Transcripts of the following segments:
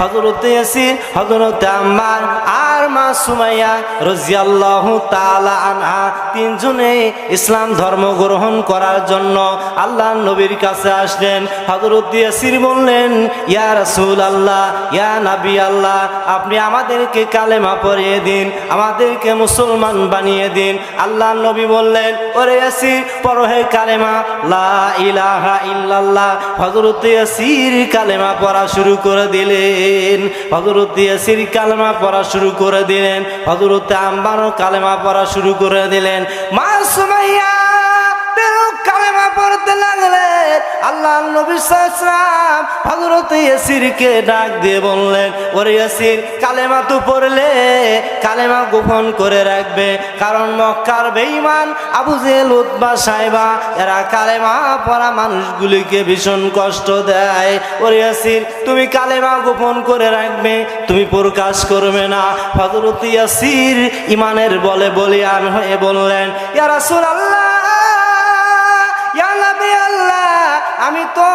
হযরত ইয়াসির, হযরত আম্মার আর মা সুমাইয়া রাদিয়াল্লাহু তাআলা আনহা তিনজনে ইসলাম ধর্ম গ্রহণ করার জন্য আল্লাহর নবীর কাছে আসলেন। হযরত ইয়াসির বললেন, ইয়া রাসূলুল্লাহ, ইয়া নবী আল্লাহ, আপনি আমাদেরকে কালেমা পড়িয়ে দিন, আমাদেরকে মুসলমান বানিয়ে দিন। আল্লাহর নবী বললেন, ওরে ইয়াসির, পড়ো হে কালেমা লা ইলাহা ইল্লাল্লাহ। হযরত ইয়াসির কালেমা পড়া শুরু করে দিলেন। হযরত ইয়াসির কালেমা পড়া শুরু করে দিলেন। হযরত আম্মারও কালেমা পড়া শুরু করে দিলেন। মা সুমাইয়া কালেমা পড়তে লাগলেন। আল্লাহর নবী সাল্লাল্লাহু আলাইহি ওয়াসাল্লাম হযরত ইয়াসিরকে ডাক দিয়ে বললেন, ওরে ইয়াসির, কালেমা তো পড়লে, কালেমা গোপন করে রাখবে, কারণ মক্কার বেঈমান আবু জেহেল, উতবা, সাইবা এরা কালেমা পড়া মানুষগুলিকে ভীষণ কষ্ট দেয়। ওরে ইয়াসির, তুমি কালেমা গোপন করে রাখবে, তুমি প্রকাশ করবে না। হযরত ইয়াসির ঈমানের বলে বলিয়ান হয়ে বললেন, ইয়া রাসূলুল্লাহ, ইয়া নবী আল্লাহ, আমি তো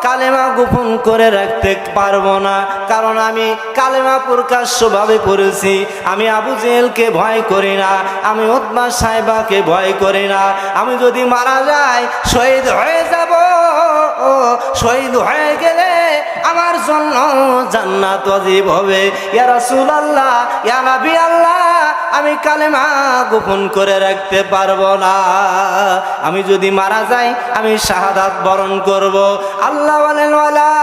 কালেমা গোপন করে রাখতে পারবো না, কারণ আমি কালেমা প্রকাশ্যভাবে পড়েছি। আমি আবু জেহেলকে ভয় করি না, আমি উতবা, সাইবাকে ভয় করি না। আমি যদি মারা যাই, শহীদ হয়ে যাব, শহীদ হয়ে গেলে আমার জন্য জান্নাত ওয়াজিব হবে। ইয়া রাসূলুল্লাহ, ইয়া নবী আল্লাহ, আমি কালেমা গোপন করে রাখতে পারবো না। আমি যদি মারা যাই, আমি শাহাদাত বরণ করব। আল্লাহ বলেন, ওয়ালা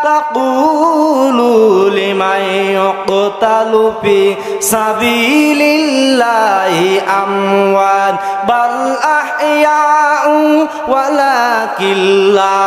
তাকুলু লিমান ইউকতালু ফি সাবিলিল্লাহি আমওয়াত বাল আহইয়াউ ওয়ালাকিন লা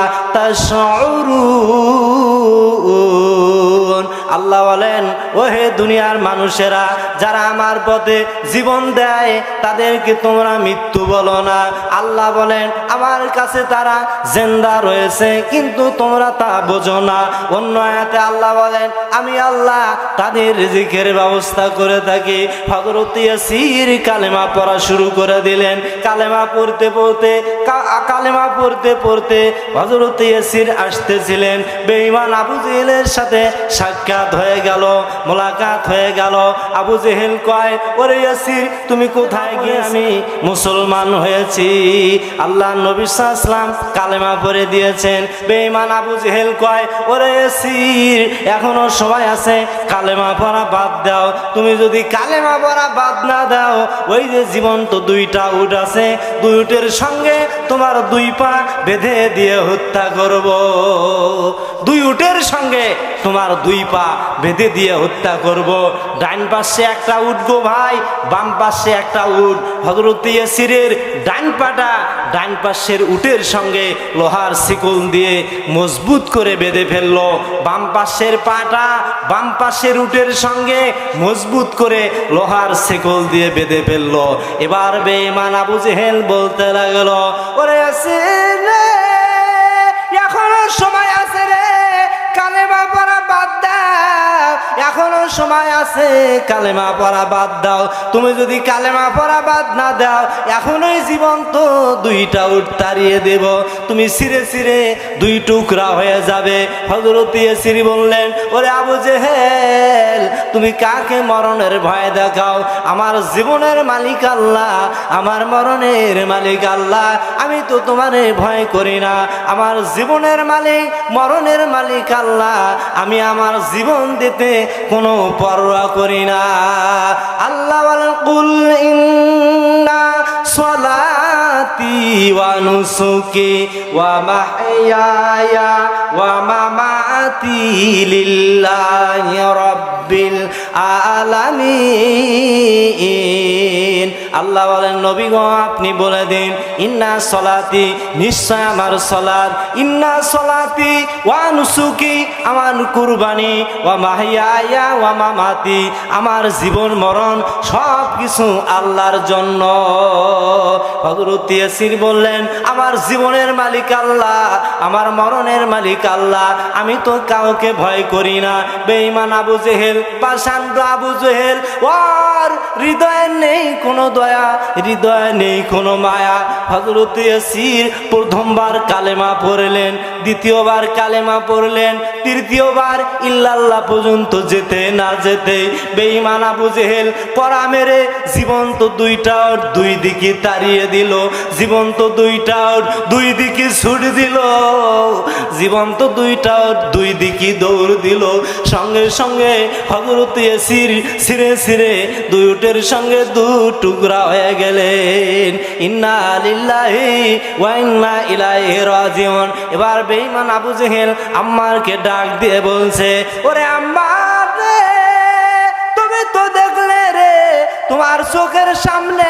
তাশউরুন। আল্লাহ বলেন, ও হে দুনিয়ার মানুষেরা, যারা আমার পথে জীবন দেয় তাদেরকে তোমরা মৃত্যু বলো না। আল্লাহ বলেন, আমার কাছে তারা জিন্দা রয়েছে, কিন্তু তোমরা তা বোঝো না। অন্য আয়াতে আল্লাহ বলেন, আমি আল্লাহ তাদের রিজিকের ব্যবস্থা করে থাকি। হযরত ইয়াসির কালেমা পড়া শুরু করে দিলেন। কালেমা পড়তে পড়তে হযরত ইয়াসির আসতেছিলেন। বেঈমান আবু জেহেলের সাথে সাক্ষাৎ হয়ে গেল, মোলাকাত হয়ে গেল। আবু জেহেল কয়, ওরে ইয়াসির, তুমি কোথায় গিয়ে? আমি মুসলমান হয়েছি। আল্লাহ নবী সাল্লাল্লাহু আলাইহি ওয়াসাল্লাম কালেমা পড়ে দিয়েছেন। বেঈমান আবু জেহেল কয়, ওরে ইয়াসির, এখনো সময় আছে, কালেমা পড়া বাদ দাও। তুমি যদি কালেমা পড়া বাদ না দাও, ওই যে জীবন্ত দুইটা উট আছে, দুই উটের সঙ্গে তোমার দুই পা বেঁধে দিয়ে হত্যা করব। দুই উটের সঙ্গে তোমার দুই পা বেঁধে দিয়ে হত্যা করব। ডান পাশে একটা উট গো ভাই, বাম পাশে একটা উট। হযরত ইয়াসিরের ডান পাটা ডান পাশের উটের সঙ্গে লোহার শিকল দিয়ে মজবুত করে বেঁধে ফেললো। বাম পাশের পাটা বাম পাশের উটের সঙ্গে মজবুত করে লোহার শিকল দিয়ে বেঁধে ফেললো। এবার বেঈমান আবু জেহেল বলতে লাগলো, ওরে ইয়াসির রে, এখনো সময় আছে রে, কালেমা পড়া বাদ দাও, এখনো সময় আছে, কালেমা পড়া বাদ দাও। তুমি যদি কালেমা পড়া বাদ না দাও, এখনোই জীবন্ত দুইটা উট তাড়িয়ে দেব, তুমি ছিঁড়ে ছিঁড়ে দুই টুকরা হয়ে যাবে। হযরত ইয়াসির বললেন, ওরে আবু জেহেল, তুমি কাকে মরণের ভয় দেখাও? আমার জীবনের মালিক আল্লাহ, আমার মরণের মালিক আল্লাহ। আমি তো তোমারে ভয় করি না, আমার জীবনের মালিক, মরণের মালিক আল্লাহ। আমি আমার জীবন দিতে কোনো পরোয়া করি না। আল্লাহ বলেন, কুল ইন্না সলাতি ওয়া নুসুকি ওয়া মাহইয়ায়া ওয়া মামাতি লিল্লাহি রাব্বিল আলামিন। আল্লাহ বলেন, নবী গো, আপনি বলে দিন, ইন্না সলাতি, নিশ্চয় আমার সলাত, ইন্না সলাতি ওয়া নুসুকি, আমার কুরবানি, ওয়া মাহইয়ায়া ওয়া মামাতি, আমার জীবন মরণ সব কিছু আল্লাহর জন্য। হযরত ইয়াসির বললেন, আমার জীবনের মালিক আল্লাহ, আমার মরণের মালিক আল্লাহ, আমি তো কাউকে ভয় করি না। বেঈমান আবু জেহেল, পাষাণ্ড আবু জেহেল, ওর হৃদয়ে নেই কোনো দয়া, হৃদয়ে নেই কোনো মায়া। হযরত ইয়াসির প্রথমবার কালেমা পড়লেন, দ্বিতীয়বার কালেমা পড়লেন, তৃতীয়বার ইল্লাল্লাহ পর্যন্ত যেতে না যেতে বেঈমান আবু জেহেল পড়া মেরে জীবন্ত দুইটা ওট দুই দিকে তাড়িয়ে দিল, জীবন্ত দুইটা ওট দুই দিকে ছুট দিল, জীবন্ত দুইটা ওট দুই দিকে দৌড় দিল। সঙ্গে সঙ্গে হযরত ইয়াসির ছিঁড়ে ছিঁড়ে দুই উটের সঙ্গে দু টুকরা হয়ে গেলেন। ইন্না লিল্লাহি ওয়া ইন্না ইলাইহি রাজিউন। এবার বেঈমান আবু জেহেল আম্মারকে ডাক দিয়ে বলছে, ওরে আম্মার রে, তুমি তো দেখলে রে তোমার চোখের সামনে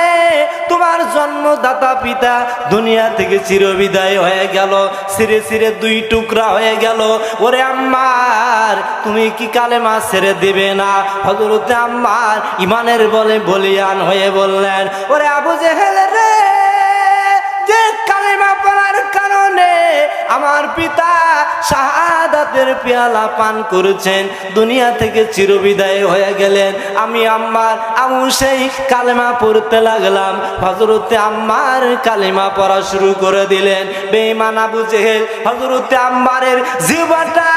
তোমার জন্মদাতা পিতা দুনিয়া থেকে চিরবিদায় হয়ে গেল, ছিঁড়ে ছিঁড়ে দুই টুকরা হয়ে গেল। ওরে আম্মার, তুমি কি কালেমা ছেড়ে দিবে না? হযরতে আম্মার ইমানের বলে বলিয়ান হয়ে বললেন, ওরে আবু জেহেল রে, যে কালেমা পড়ার কারণে আমার পিতা শাহাদাতের পেয়ালা পান করেছেন, দুনিয়া থেকে চিরবিদায় হয়ে গেলেন, আমি আম্মার সেই কালেমা পড়তে লাগলাম। হযরতে আম্মার কালেমা পড়া শুরু করে দিলেন। বেঈমান আবু জেহেল হযরতে আম্মারের জিহ্বাটা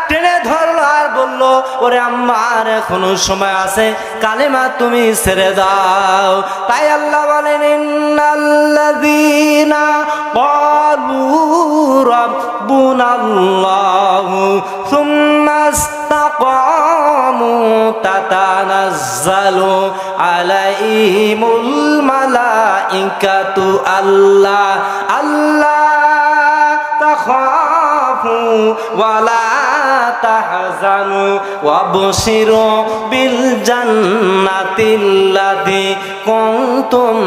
টেনে ধরলো আর বলল, ওরে আম্মার, এখনো সময় আছে, কালেমা তুমি ছেড়ে দাও। তাই আল্লাহ বলেন, ইন্নাল্লাযীনা ক্বালু রাব্বুনাল্লাহু সুম্মা ইসতাকামু তাতানাজ্জালু আলাইহিমুল মালাইকাতু আল্লা তাখাফু ওয়ালা তাহজানু ওয়াবশিরু বিল জান্নাতিল্লাযী কুনতুম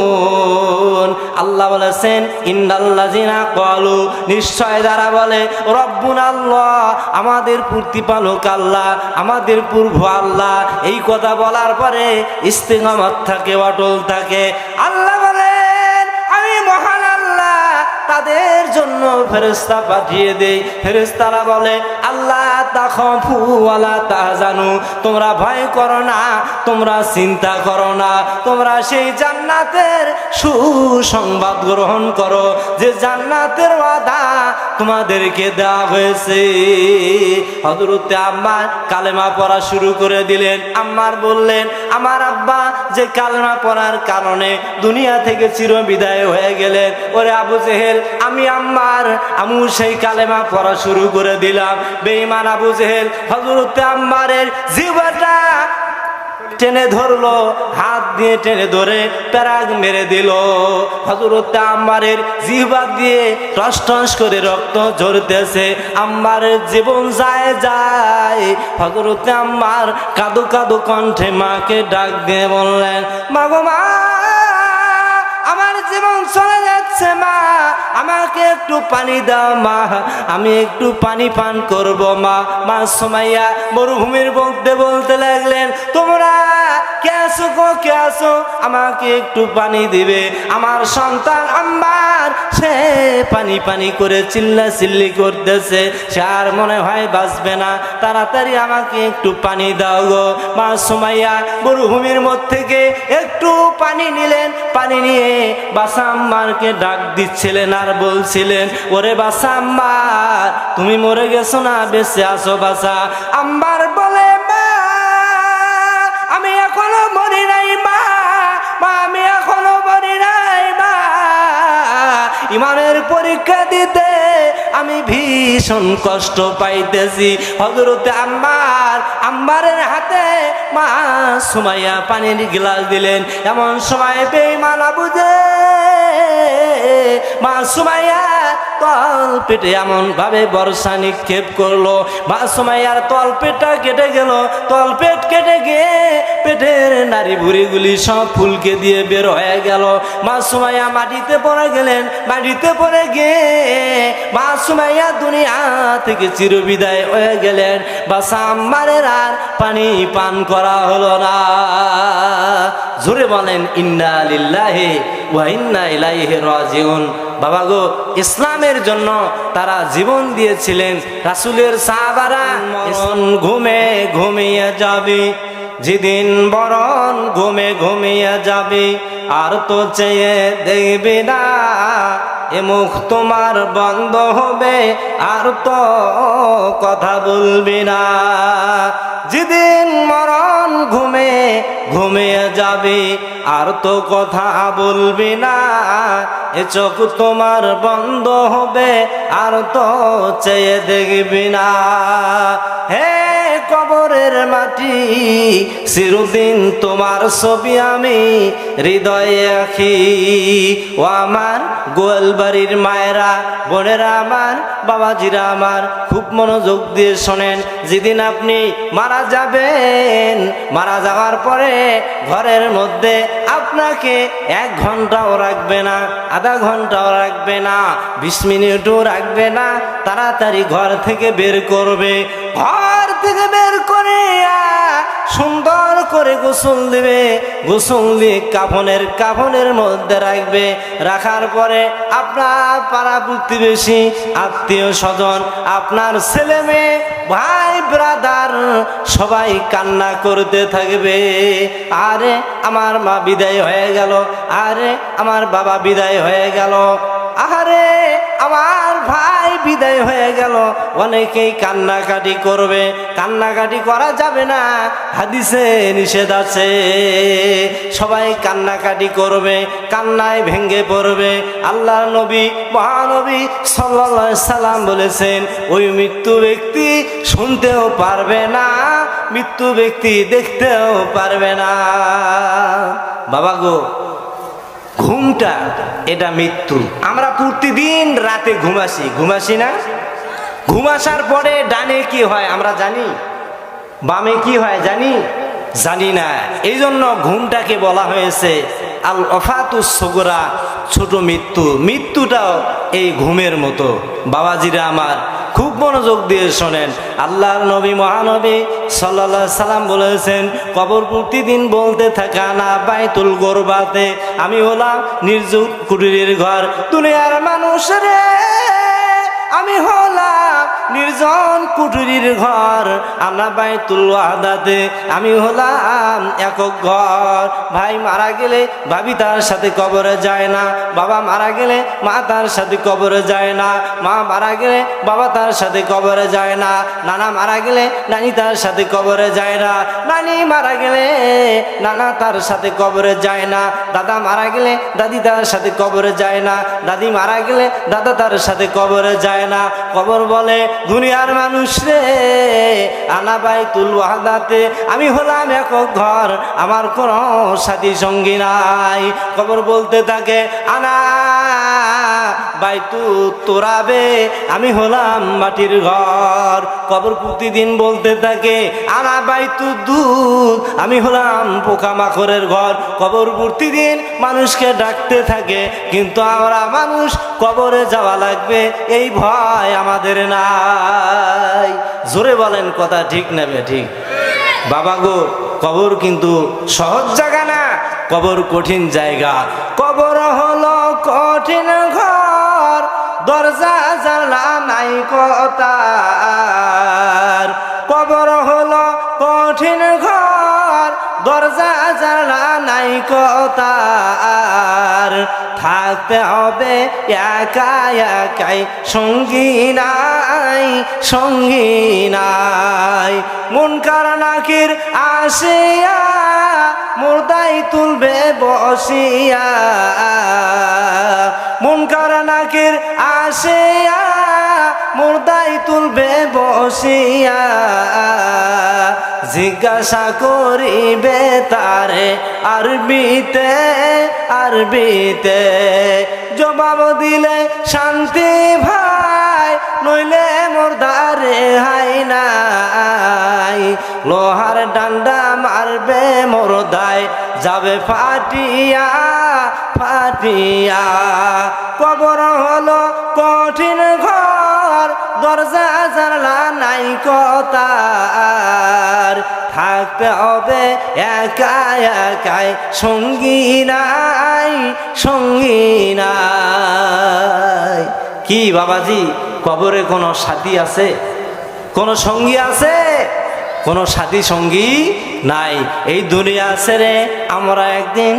তুআদুন। আল্লাহ বলেছেন, ইন্নাল্লাযিনা ক্বালু, নিশ্চয় যারা বলে রব্বুনাল্লাহ, আমাদের প্রতিপালক আল্লাহ, আমাদের প্রভু আল্লাহ, এই কথা বলার পরে ইস্তিকামত থাকে, অটল থাকে। আল্লাহ বলেন, আমি মহান আল্লাহ তাদের জন্য ফেরেশতা পাঠিয়ে দেই। ফেরেশতারা বলে, আল্লাহ তাখাফু ওয়ালা তাহজানু, তোমরা ভয় করো না, তোমরা চিন্তা করো না, তোমরা সেই জান্নাতের সুসংবাদ গ্রহণ করো যে জান্নাতের ওয়াদা তোমাদেরকে দেওয়া হয়েছে। হযরতে আম্মার কালেমা পড়া শুরু করে দিলেন। আম্মার বললেন, আমার আব্বা যে কালেমা পড়ার কারণে দুনিয়া থেকে চিরবিদায় হয়ে গেলেন, ওরে আবু জেহেল, আমি আম্মার সেই কালেমা পড়া শুরু করে দিলাম। বেঈমান আবু জেহেল হযরতে আম্মারের জিহ্বাটা টেনে ধরলো, হাত দিয়ে টেনে ধরে প্যারাগ মেরে দিল। হযরতে আম্মারের জিহ্বা দিয়ে টস টস করে রক্ত ঝরতেছে, আম্মারের জীবন যায় যায়। হযরতে আম্মার কাঁদো কাঁদো কণ্ঠে মাকে ডাক দিয়ে বললেন, মা গো মা, আমার জীবন চলে যাচ্ছে মা, আমাকে একটু পানি দাও মা, আমি একটু পানি পান করব মা। মা সুমাইয়া মরুভূমির মধ্যে বলতে লাগলেন, তোমরা কে আছো গো, কে আছো, আমাকে একটু পানি দিবে। আমার সন্তান আম্মার সে পানি পানি করে চিল্লা চিল্লি করতেছে, সে আর মনে হয় বাঁচবে না, তাড়াতাড়ি আমাকে একটু পানি দাও গো। মা সুমাইয়া মরুভূমির মধ্যে থেকে একটু পানি নিলেন, পানি নিয়ে বাসা আম্মারকে ডাক দিচ্ছিলেন আর বলছিলেন, ওরে বাসা আম্মার, তুমি মরে গেছো না বেঁচে আছো বাসা? আম্মার বলে, মা আমি এখনো মরি নাই মা, আমি এখনো মরি নাই মা, ইমানের পরীক্ষা দিতে আমি ভীষণ কষ্ট পাইতেছি। হযরতে আম্মারের হাতে মা সুমাইয়া পানির গ্লাস দিলেন। এমন সময় বেঈমান আবু জেহেল মা সুমাইয়া তল পেটে এমন ভাবে বর্ষা নিক্ষেপ করলো, মা সুমাইয়ার তল পেটটা কেটে গেল। তল পেট কেটে গিয়ে পেটের নারী ভুঁড়িগুলি সব ফুলকে দিয়ে বের হয়ে গেল। মা সুমাইয়া মাটিতে পড়ে গেলেন। মাটিতে পড়ে গিয়ে মা সুমাইয়া দুনিয়া থেকে চিরবিদায় হয়ে গেলেন। বাসা আম্মারের আর পানি পান করা হলো না। জোরে বলেন, ইন্না লিল্লাহি ওয়া ইন্না ইলাইহি রাজিউন। বাবা গো, ইসলামের জন্য তারা জীবন দিয়েছিলেন। রাসূলের সাহাবারা ঘুমে ঘুমিয়ে যাবে, যেদিন বরণ ঘুমে ঘুমিয়ে যাবে, আর তো চেয়ে দেখবে না এ মুখ তোমার বন্ধ হবে, আর তো কথা বলবি না। যেদিন মরণ ঘুমিয়ে যাবে, আর তো কথা বলবি না। এ চোখ তোমার বন্ধ হবে, আর তো চেয়ে দেখবি না। হে কবরের মাটি, চিরদিন তোমার ছবি আমি হৃদয়ে রাখি। ও আমার গোয়ালবাড়ির মায়েরা, বোনেরা আমার, বাবাজিরা আমার, খুব মনোযোগ দিয়ে শোনেন। যেদিন আপনি মারা যাবেন, মারা যাওয়ার পরে ঘরের মধ্যে আপনাকে 1 ঘন্টাও রাখবে না, আধা ঘন্টাও রাখবে না, 20 মিনিটও রাখবে না। তাড়াতাড়ি ঘর থেকে বের করবে। ঘর থেকে বের করে সুন্দর করে গোসল দিবে। গোসল দিয়ে কাফনের মধ্যে রাখবে। রাখার পরে আপনার পাড়া প্রতিবেশী, আত্মীয় স্বজন, আপনার ছেলে মেয়ে, ভাই ব্রাদার সবাই কান্না করতে থাকবে। আরে আমার মা বিদায় হয়ে গেল, আরে আমার বাবা বিদায় হয়ে গেল, আরে আমার ভাই বিদায় হয়ে গেল। অনেকেই কান্নাকাটি করবে। কান্নাকাটি করা যাবে না, হাদিসে নিষেধ আছে। সবাই কান্নাকাটি করবে, কান্নায় ভেঙ্গে পড়বে। আল্লাহর নবী, মহানবী সাল্লাল্লাহু আলাইহি সাল্লাম বলেছেন, ওই মৃত্যু ব্যক্তি শুনতেও পারবে না, মৃত্যু ব্যক্তি দেখতেও পারবে না। বাবা গো, ঘুমটা এটা মৃত্যু। আমরা প্রতিদিন রাতে ঘুমাসি না? ঘুম আসার পরে ডানে কি হয় আমরা জানি, বামে কি হয় জানি না। এই জন্য ঘুমটাকে বলা হয়েছে আল ওয়াফাতুস সুগরা, ছোট মৃত্যু। মৃত্যুটাও এই ঘুমের মতো। বাবাজিরা আমার, খুব মনোযোগ দিয়ে শোনেন। আল্লাহর নবী, মহানবী সাল্লাল্লাহু আলাইহি সাল্লাম বলেছেন, কবর প্রতিদিন বলতে থাকা না বাইতুল গোরবাতে, আমি হলাম নির্জুত কুটিরের ঘর। দুনিয়ার মানুষ রে, আমি হলাম নির্জন কুটিরের ঘর। আনা বাইতুল ওয়াহদাতে, আমি হলাম একক ঘর। ভাই মারা গেলে ভাবি তার সাথে কবরে যায় না, বাবা মারা গেলে মা তার সাথে কবরে যায় না, মা মারা গেলে বাবা তার সাথে কবরে যায় না, নানা মারা গেলে নানি তার সাথে কবরে যায় না, নানি মারা গেলে নানা তার সাথে কবরে যায় না, দাদা মারা গেলে দাদি তার সাথে কবরে যায় না, দাদি মারা গেলে দাদা তার সাথে কবরে যায় না। কবর বলে, দুনিয়ার মানুষ রে, আনা বাইতুল ওয়াহদাতে, আমি হলাম একক ঘর, আমার কোনো সাথী সঙ্গী নাই। কবর বলতে থাকে, আনা বাইতুত তুরাবে, আমি হলাম মাটির ঘর। কবর প্রতিদিন বলতে থাকে, আনা বাইতুদ দুধ, আমি হলাম পোকামাকড়ের ঘর। কবর প্রতিদিন মানুষকে ডাকতে থাকে, কিন্তু আমরা মানুষ কবরে যাওয়া লাগবে এই ভয় আমাদের নাই। জোরে বলেন, কথা ঠিক না ঠিক? বাবা গো, কবর কিন্তু সহজ জায়গা না, কবর কঠিন জায়গা। কবর হলো কঠিন ঘর, দরজা জানলা নাই কথার। কবর হলো কঠিন ঘর, দরজা জানলা নাই কথার। থাকতে হবে একা একাই, সঙ্গী নাই। মুনকার নাকির আসিয়া, মুর্দাই তুলবে বসিয়া। মুনকার নাকির আসিয়া, মুর্দাই তুলবে বসিয়া। জিজ্ঞাসা করিবে তারে আরবিতে, জবাব দিলে শান্তি ভাই, নইলে মুর্দারে হাই নাই। লোহার ডান্ডা মারবে মুর্দায়, যাবে ফাটিয়া। কবর হলো কঠিন ঘর, দরজা জানলা নাই কথার। থাকতে হবে একা একাই, সঙ্গী নাই। কি বাবাজি, কবরে কোনো সাথী আছে, কোনো সঙ্গী আছে? কোনো সাথী সঙ্গী নাই। এই দুনিয়া ছেড়ে আমরা একদিন